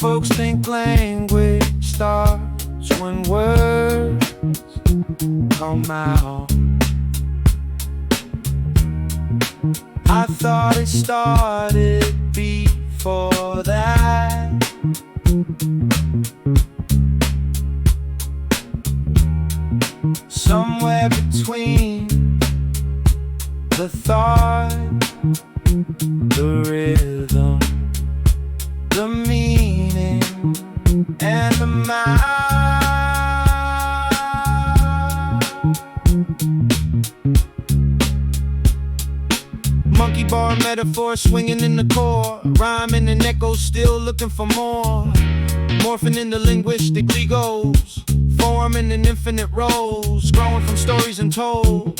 folks think language starts when words come out. I thought it started before that. Somewhere between the thought, the rhythm, the meaning, and the mouth. Monkey bar metaphor swinging in the core, rhyming and echoes still looking for more. Morphing into linguistic Legos, forming in infinite roles, growing from stories untold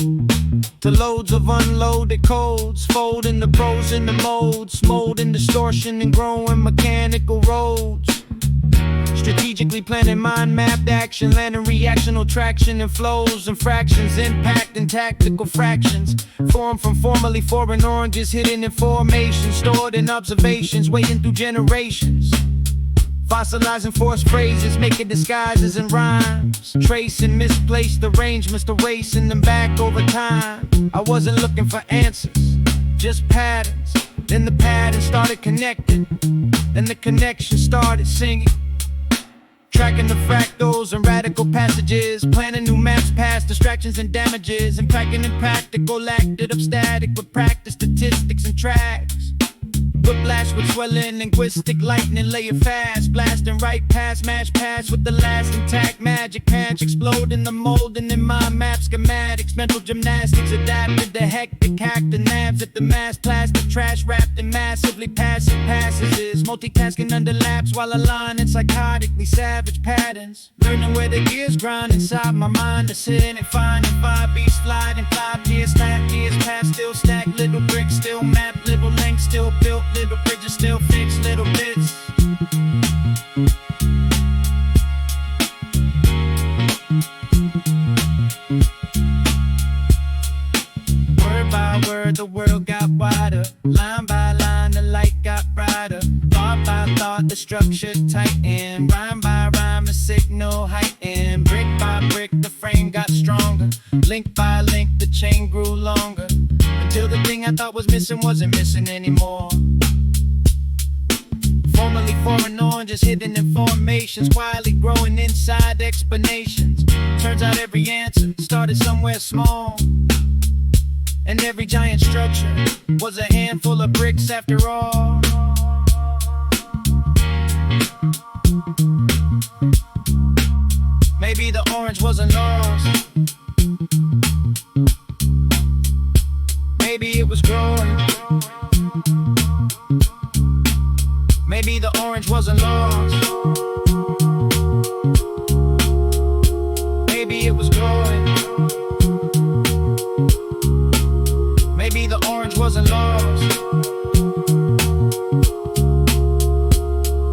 to loads of unloaded codes, folding the pros into modes, molding distortion and growing mechanical roads. Strategically planning mind-mapped action, landing reactional traction and flows and fractions, impact and tactical fractions, formed from formerly foreign oranges, hidden in formation, stored in observations, waiting through generations. Fossilizing forced phrases, making disguises and rhymes, tracing misplaced arrangements, erasing them back over time. I wasn't looking for answers, just patterns. Then the patterns started connecting, and the connection started singing. Tracking the fractals and radical passages, planning new maps past distractions and damages, and packing impractical, acted up static with practice, statistics and tracks. Whiplash with swelling, linguistic lightning, lay it fast, blasting right past, match pass with the last intact magic patch, exploding the molding in my map schematics, mental gymnastics adapted to hectic hack the nabs at the mass plastic trash wrapped in massively passive passages, multitasking under laps while aligning psychotically savage patterns, learning where the gears grind inside my mind, to sit and find and 5 beats sliding 5 years past, still stack little bricks, still map little lengths, still built little bridges, still fix little bits. Word by word, the world got wider. Line by line, the light got brighter. Thought by thought, the structure tightened. Rhyme by rhyme, the signal heightened. Brick by brick, the frame got stronger. Link by link, the chain grew longer, until the thing I thought was missing wasn't missing anymore. Formerly foreign oranges, hidden in formations, quietly growing inside explanations. Turns out every answer started somewhere small, and every giant structure was a handful of bricks after all. Maybe the orange wasn't lost, maybe it was growing. Maybe the orange wasn't lost, maybe it was growing. Maybe the orange wasn't lost,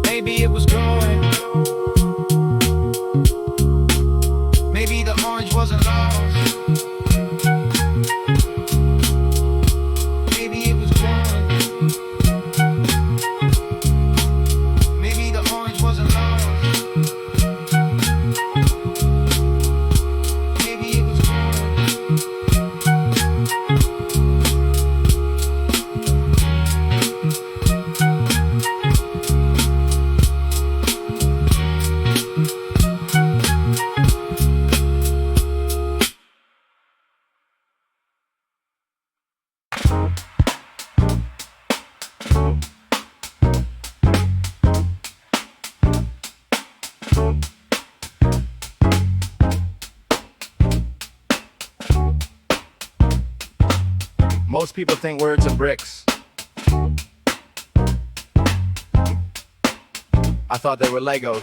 maybe it was growing. Maybe the orange wasn't lost, maybe it was growing. Maybe the orange wasn't lost, maybe it was growing. Most people think words are bricks. I thought they were Legos.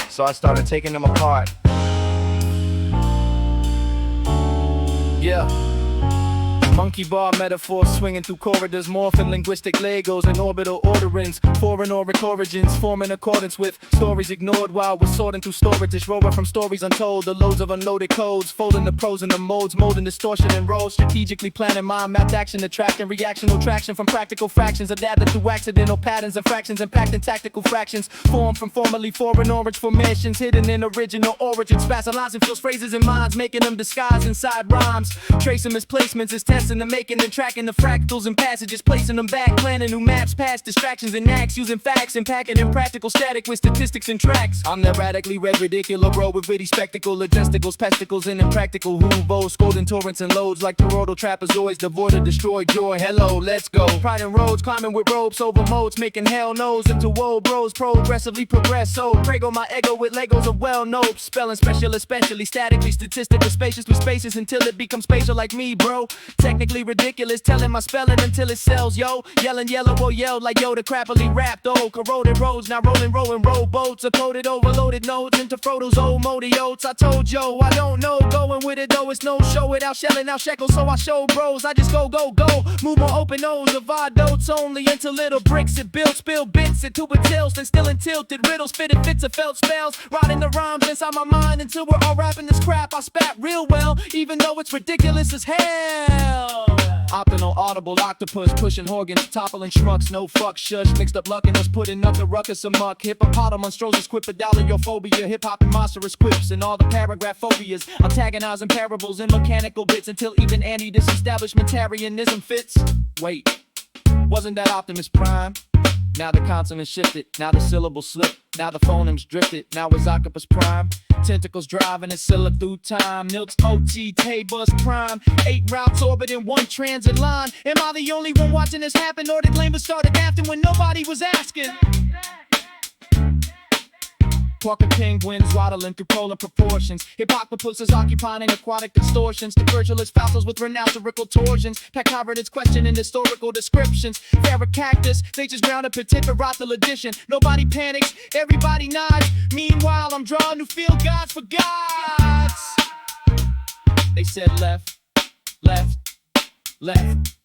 So I started taking them apart. Monkey bar metaphor swinging through corridors, morphing linguistic Legos and orbital orderings, foreign origins form in accordance with stories ignored while we're sorting through storage. This rover from stories untold, the loads of unloaded codes, folding the pros and the modes, molding distortion and roles, strategically planning mind mapped action, attracting reactional traction from practical fractions, adapted through accidental patterns and fractions, impacting tactical fractions, formed from formerly foreign orange formations, hidden in original origins, spatializing feels phrases in minds, making them disguise inside rhymes, tracing misplacements is testing the making and tracking the fractals and passages, placing them back, planning new maps past distractions and acts, using facts and packing in practical static with statistics and tracks. I'm the radically red ridiculous bro with witty spectacle, logisticals, pesticles and impractical hoovos, golden torrents and loads like toroidal trapezoids, devoid of destroyed joy. Hello, let's go. Pride in roads, climbing with ropes over modes, making hell knows into woe bros, progressively progress. So prego my ego with Legos of well nope, spelling special, especially statically, statistically spacious with spaces until it becomes spatial like me, bro. Technically ridiculous, telling my spelling until it sells, yo. Yelling yellow or yelled like Yoda, crappily rapped, oh. Corroded roads, now rolling rowboats, a coded overloaded nodes into Frodo's old moldy oats. I told yo, I don't know, going with it though, it's no show without shelling out shekels, so I show bros, I just go, move more open O's of odd notes only into little bricks, it builds, spill bits into a tilts, then still in tilted riddles, fitted fits of felt spells, rotting the rhymes inside my mind until we're all rapping this crap. I spat real well, even though it's ridiculous as hell. Optional audible octopus pushing organs, toppling schmucks, no fuck shush, mixed up luck and us putting up the ruckus amok. Hippopotamus monstrous quip your hip-hop and monstrous quips and all the paragraph phobias, antagonizing parables and mechanical bits until even anti-disestablishmentarianism fits. Wait, wasn't that Optimus Prime? Now the consonants shifted, now the syllables slipped, now the phonemes drifted, now it's Octopus Prime. Tentacles driving and scylla through time. Nilts OT, T-Bus Prime. 8 routes orbiting 1 transit line. Am I the only one watching this happen, or did Lambert start adapting when nobody was asking? Parker penguins waddling through polar proportions. Hippocampus occupying aquatic distortions. The virtualist falsos with renounterical torsions. Pachyridids questioning historical descriptions. Ferret cactus, they just ground up a tipperothal edition. Nobody panics, everybody nods. Meanwhile, I'm drawing new field gods for gods. They said left, left, left.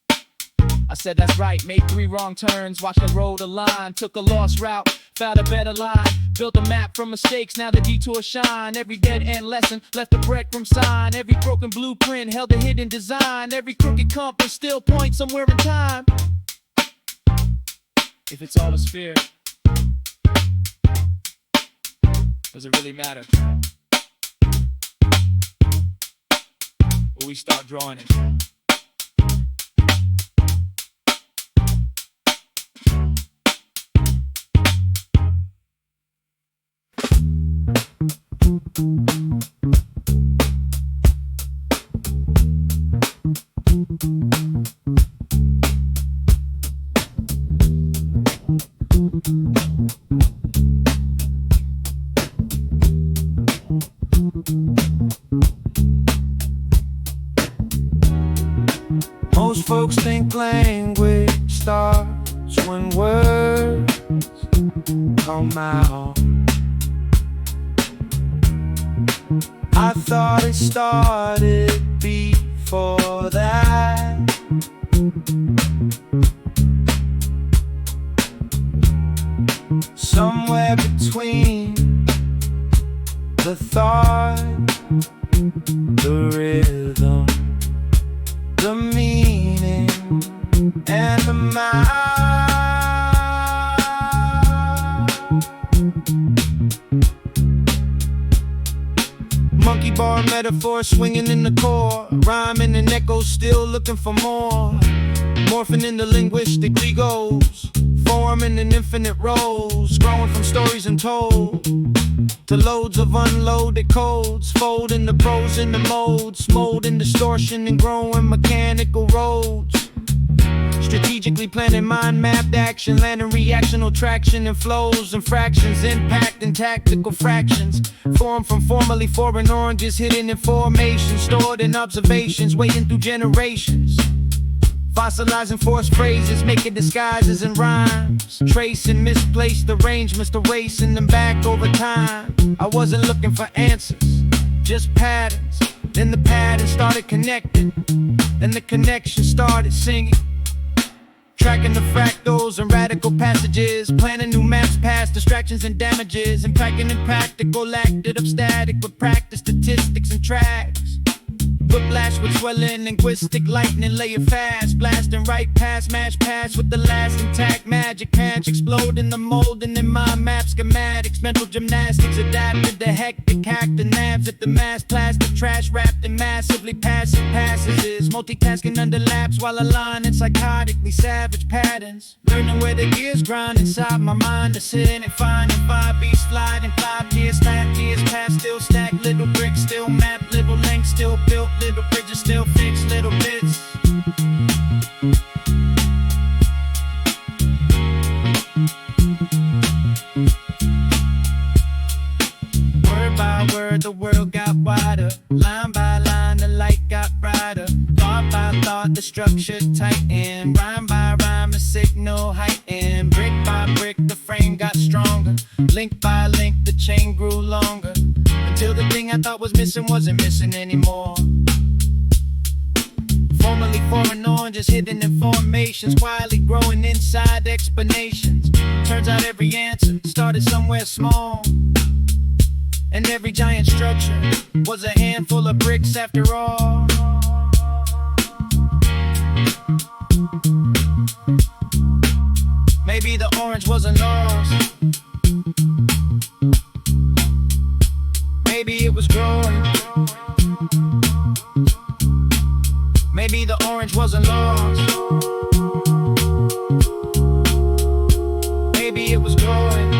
I said that's right, made 3 wrong turns, watched the road align, took a lost route, found a better line, built a map from mistakes, now the detour shine. Every dead end lesson left a breadcrumb sign, every broken blueprint held a hidden design, every crooked compass still points somewhere in time. If it's all a sphere, does it really matter? Will we start drawing it? Most folks think language starts when words come out. I thought it started before that. Somewhere between the thought, the rhythm, the meaning, and the mind. Monkey bar metaphor swinging in the core, rhyming and echoes still looking for more. Morphing into linguistic Legos, forming in infinite roles, growing from stories untold to loads of unloaded codes, folding the pros into modes, molding distortion and growing mechanical roads. Strategically planning mind-mapped action, landing reactional traction and flows and fractions, impact and tactical fractions, formed from formerly foreign oranges, hidden in formation, stored in observations, waiting through generations. Fossilizing forced phrases, making disguises and rhymes, tracing misplaced arrangements, erasing them back over time. I wasn't looking for answers, just patterns, Then the pattern started connecting, and the connection started singing. Tracking the fractals and radical passages, planning new maps past distractions and damages, and packing impractical, acted up static with practice, statistics and tracks. Whiplash with swelling, linguistic lightning, lay it fast, blasting right past, mash pass with the last intact magic patch, exploding the molding in my map schematics, mental gymnastics, adapted to hectic hack the nabs at the mass plastic trash wrapped in massively passive passages, multitasking under laps while aligning psychotically savage patterns, learning where the gears grind inside my mind, to sit and finding 5 beats sliding 5 years, snap years past, still stack little bricks, still map little links, still built little bridges, still fix little bits. Word by word, the world got wider. Line by line, the light got brighter. Thought by thought, the structure tightened. Rhyme by rhyme, the signal heightened. Brick by brick, the frame got stronger. Link by link, the chain grew longer, until the thing I thought was missing wasn't missing anymore. Formerly foreign oranges hidden in formations, quietly growing inside explanations. Turns out every answer started somewhere small, and every giant structure was a handful of bricks after all. Maybe the orange wasn't lost, maybe it was growing. Maybe the orange wasn't lost, maybe it was growing.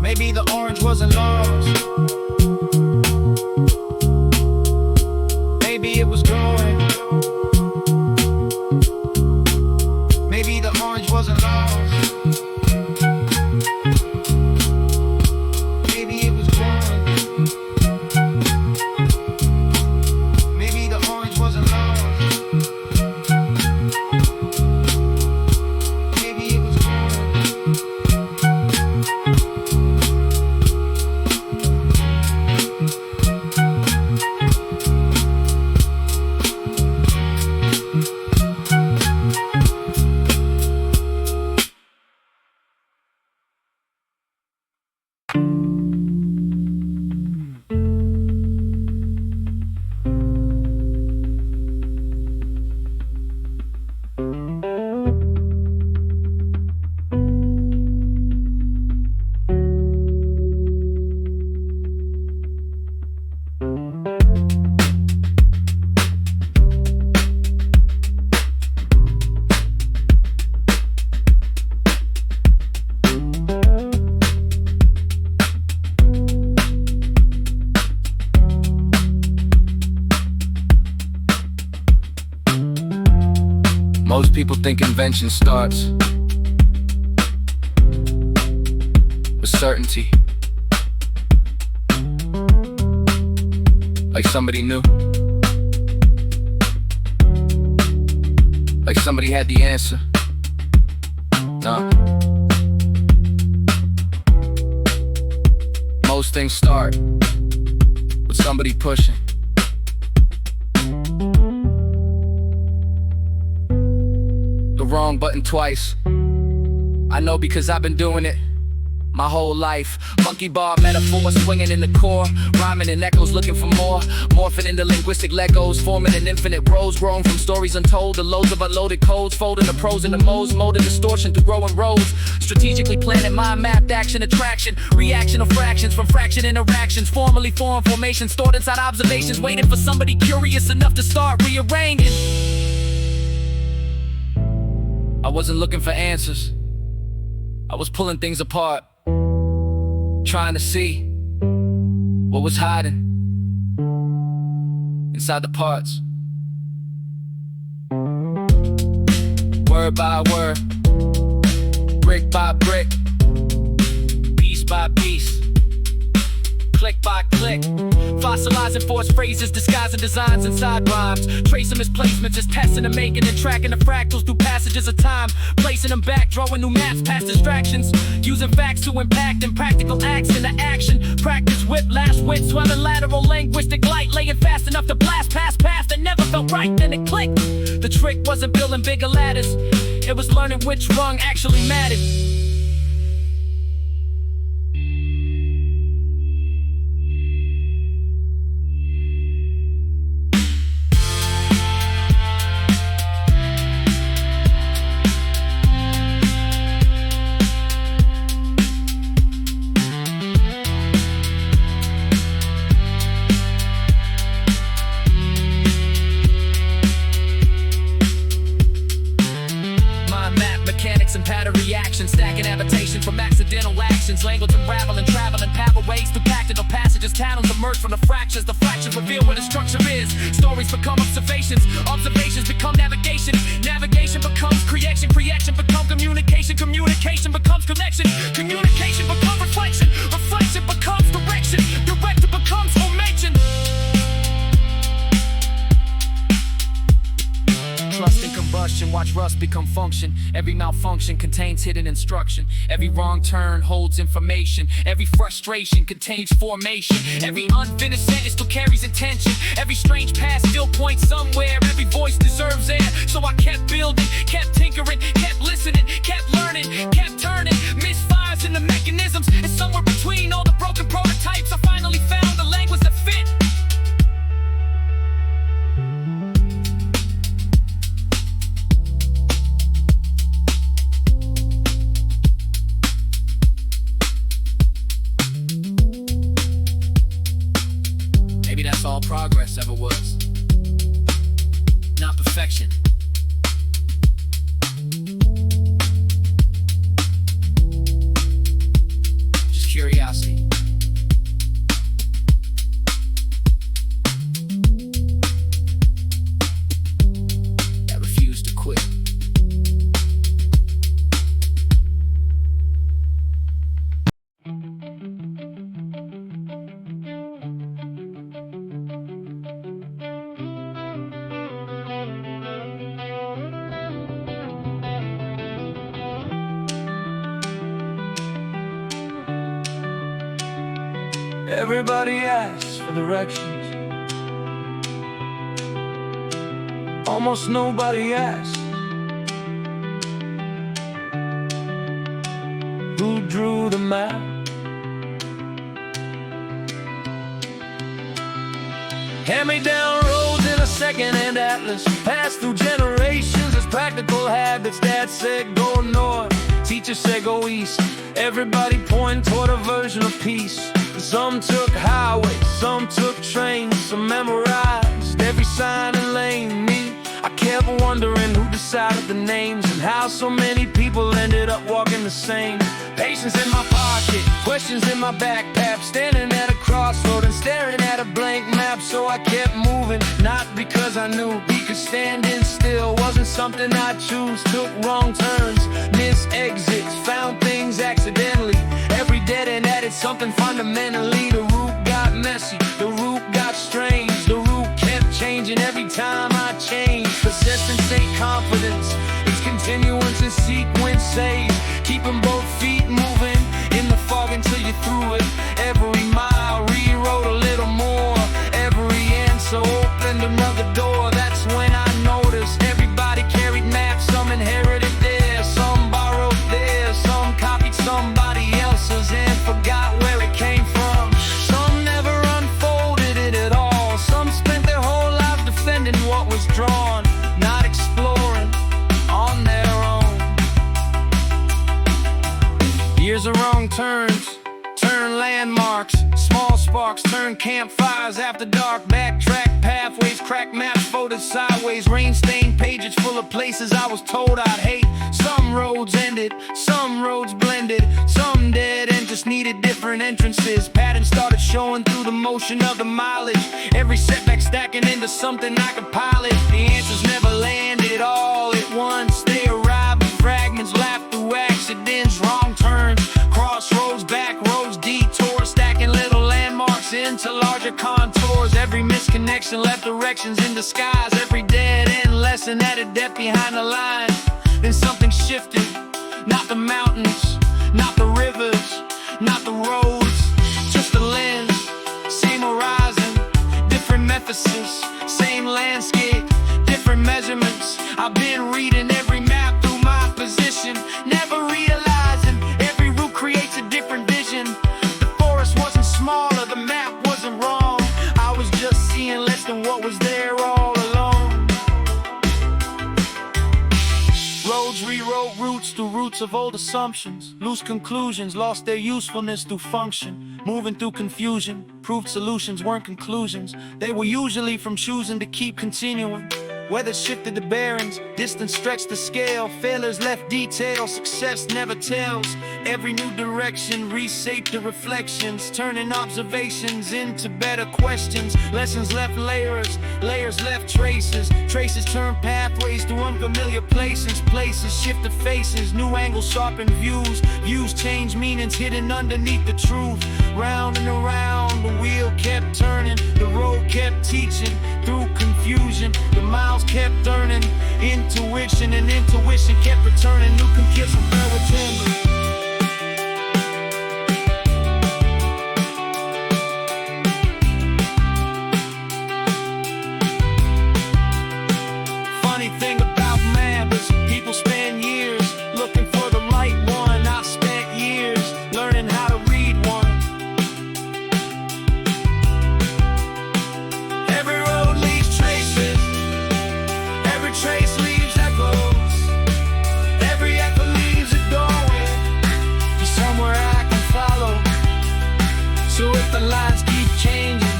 Maybe the orange wasn't lost, maybe it was growing. Maybe the orange wasn't lost, maybe it was growing. Maybe the orange wasn't lost, maybe it was Most people think invention starts with certainty, like somebody knew, like somebody had the answer. No. Most things start with somebody pushing. The wrong button twice. I know because I've been doing it my whole life. Monkey bar metaphor swinging in the core, rhyming in echoes looking for more, morphing into linguistic Legos, forming an infinite rows, growing from stories untold to loads of unloaded codes, folding the pros into modes, molding distortion through growing roads, strategically planning mind mapped action attraction, reaction of fractions from fraction interactions, formally formed formations stored inside observations, waiting for somebody curious enough to start rearranging. I wasn't looking for answers, I was pulling things apart, trying to see what was hiding inside the parts. Word by word, brick by brick, piece by piece, click by click. Fossilizing forced phrases, disguising designs inside rhymes. Tracing misplacements, just testing and making and tracking the fractals through passages of time. Placing them back, drawing new maps past distractions. Using facts to impact and practical acts into action. Practice whiplash, wind swelling lateral linguistic light. Laying fast enough to blast past paths that never felt right, then it clicked. The trick wasn't building bigger ladders, it was learning which rung actually mattered. And pattern reaction, stacking habitation from accidental actions. Language unraveling, traveling pathways through tactical passages. Tannels emerge from the fractures reveal what the structure is. Stories become observations, observations become navigation. Navigation becomes creation, creation becomes communication. Communication becomes connection, communication becomes reflection. Reflection becomes direction, direction becomes formation. Trust and combustion, watch rust become function. Every malfunction contains hidden instruction. Every wrong turn holds information. Every frustration contains formation. Every unfinished sentence still carries intention. Every strange path still points somewhere. Every voice deserves air. So I kept building, kept tinkering, kept listening, kept learning, kept turning. Misfires in the mechanisms, and somewhere between all the broken prototypes I finally found the language that fit. Maybe that's all progress ever was. Not perfection. Just curiosity. That refused to quit. Everybody asks for directions. Almost nobody asks who drew the map. Hand-me-down roads in a second-hand atlas, passed through generations as practical habits. Dad said go north, teacher said go east. Everybody pointing toward a version of peace. Some took highways, some took trains, some memorized every sign and lane. Me, I kept wondering who decided the names and how so many people ended up walking the same. Patience in my pocket, questions in my backpack, standing at a crossroad and staring at a blank map. So I kept moving, not because I knew, because standing still wasn't something I choose. Took wrong turns, missed exits, found things accidentally. Every dead end added something fundamentally. The route got messy, the route got strange. The route kept changing every time I changed. Persistence ain't confidence, it's continuance and sequence. Save, keeping both feet moving in the fog until you're through it. Every mile rewrote a little more. Every answer opened another door. That's when I noticed everybody carried maps. Some inherited theirs, some borrowed theirs, some copied somebody else's and forgot where it came from. Some never unfolded it at all. Some spent their whole lives defending what was drawn, not exploring on their own. Years of wrong turns, turn landmarks. Small sparks turn campfires after dark. Backtrack pathways, crack maps folded sideways. Rain-stained pages full of places I was told I'd hate. Some roads ended, some roads blended. Some dead and just needed different entrances. Patterns started showing through the motion of the mileage. Every setback stacking into something I could pilot. The answers never landed all at once. They arrived in fragments, laughed through accidents. Wrong turns, crossroads, back roads, detours, stacking little landmarks into larger contours. Every misconnection left directions in disguise. Every dead end lesson added depth behind the lines. Then something shifted, not the mountains, not the rivers, not the roads, just the lens. Same horizon, different emphasis, same landscape, different measurements. I've been reading every map through my position, never realizing every route creates a different vision. The forest wasn't smaller, the map wasn't wrong. I was just seeing less than what was there all along. Roads rewrote routes through roots of old assumptions. Loose conclusions lost their usefulness through function. Moving through confusion, proved solutions weren't conclusions. They were usually from choosing to keep continuing. Weather shifted the bearings, distance stretched the scale. Failures left detail, success never tells. Every new direction reshaped the reflections, turning observations into better questions. Lessons left layers, layers left traces. Traces turned pathways to unfamiliar places. Places shifted faces, new angles sharpened views. Views changed meanings hidden underneath the truth. Round and around, the wheel kept turning. The road kept teaching through confusion. The miles kept earning intuition, and intuition kept returning. New gifts from timber. Funny thing about maps, people spend years looking for the right one. I spent years learning how to read one. Every road leaves traces, every trace leaves echoes, every echo leaves a doorway to somewhere I can follow. So if the lines keep changing,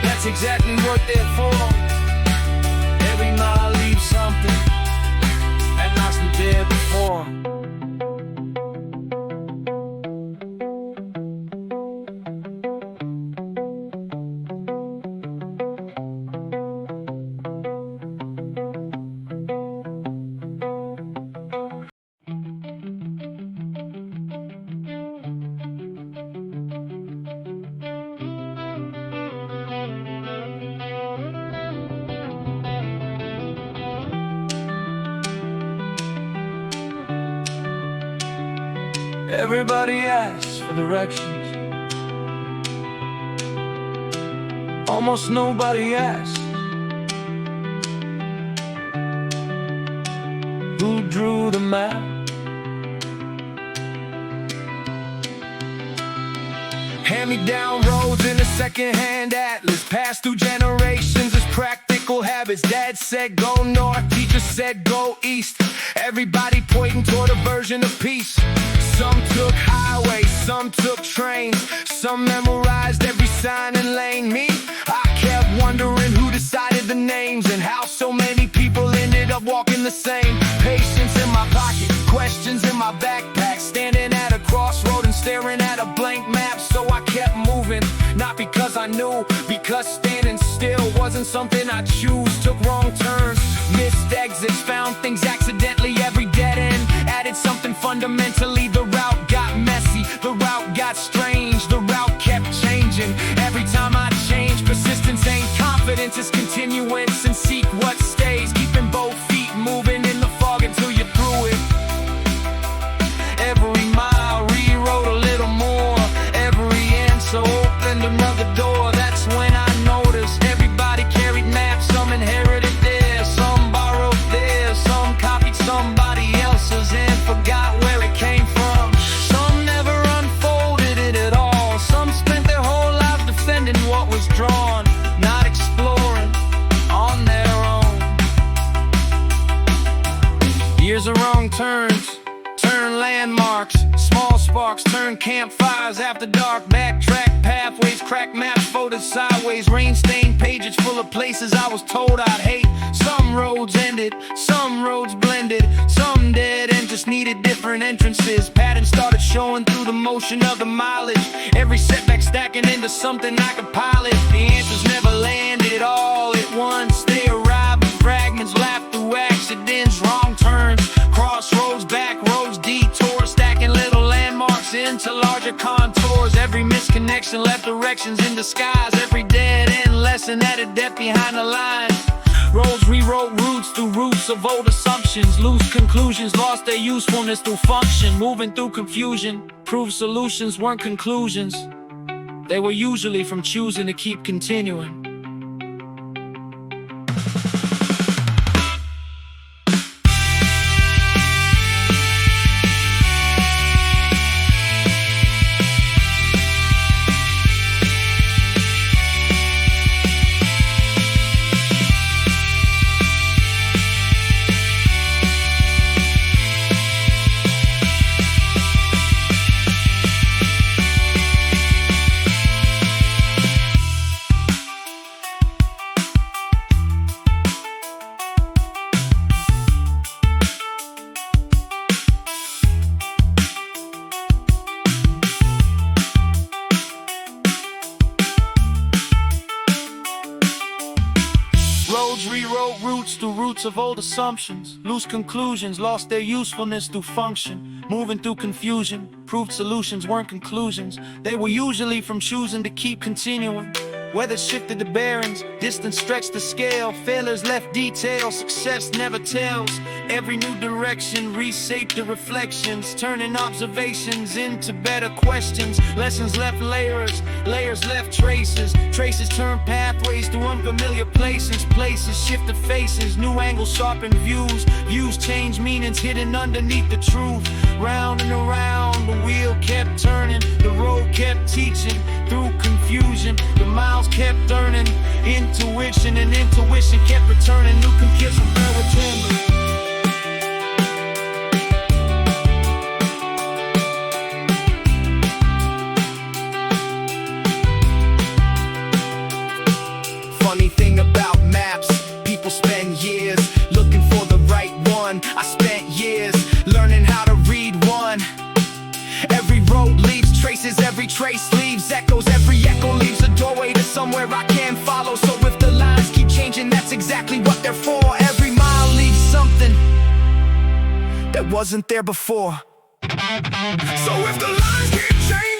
that's exactly what they're for. Every mile leaves something that knocks me dead before. Everybody asks for directions, almost nobody asks who drew the map. Hand-me-down roads in a second-hand atlas, passed through generations as practical habits. Dad said go north, teacher said go east. Everybody pointing toward a version of peace. Some took highways, some took trains, some memorized every sign and lane. Me, I kept wondering who decided the names and how so many people ended up walking the same. Patience in my pocket, questions in my backpack, standing at a crossroad and staring at a blank map. So I kept moving, not because I knew, because standing still wasn't something I choose. Took wrong turns, missed exits, found things accidentally. Every dead end added something fundamentally. The route got messy, the route got strange, the route kept changing. Every time I change, persistence ain't confidence, it's continuance. And seek what stays, keeping both feet moving in the fog until you're through it. Every mile rewrote a little more, every answer opened another door. That's when I noticed everybody carried maps. Some inherited theirs, some borrowed theirs, some copied somebody else's and forgot where it came from. Some never unfolded it at all. Some spent their whole lives defending what was drawn, not exploring on their own. Years of wrong turns, turn landmarks, small sparks turn campfires after dark. Backtrack pathways, crack maps folded sideways, rain-stained pages full of places I was told I'd hate. Some roads ended, some roads blended, some dead and just needed different entrances. Patterns started showing through the motion of the mileage, every setback stacking into something I could pilot. The answers never landed all at once, they arrived in fragments, laughed through accidents. Wrong turns, crossroads, back roads, detours, stacking little landmarks into larger contours. detours, every misconnection left directions in disguise. Every dead end lesson added depth behind the lines. Roads rewrote routes through roots of old assumptions. Loose conclusions lost their usefulness through function. Moving through confusion, proved solutions weren't conclusions. They were usually from choosing to keep continuing. Roads rewrote routes through roots of old assumptions. Loose conclusions lost their usefulness through function. Moving through confusion, proved solutions weren't conclusions. They were usually from choosing to keep continuing. Weather shifted the bearings, distance stretched the scale. Failures left details, success never tells. Every new direction reshaped the reflections, turning observations into better questions. Lessons left layers, layers left traces. Traces turned pathways to unfamiliar places. Places shifted faces, new angles sharpened views. Views changed meanings hidden underneath the truth. Round and around, the wheel kept turning. The road kept teaching through confusion. The miles kept earning intuition, and intuition kept returning. New computes from returning. Funny thing about maps, people spend years looking for the right one. I spent years learning how to read one. Every road leaves traces, every trace leaves echoes. Every echo leaves a doorway to somewhere I can follow. So if the lines keep changing, that's exactly what they're for. Every mile leaves something that wasn't there before. So if the lines keep changing,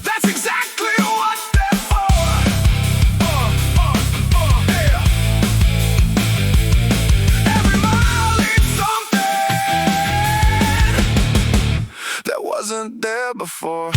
that's exactly what they're for. Yeah. Every mile leaves something that wasn't there before.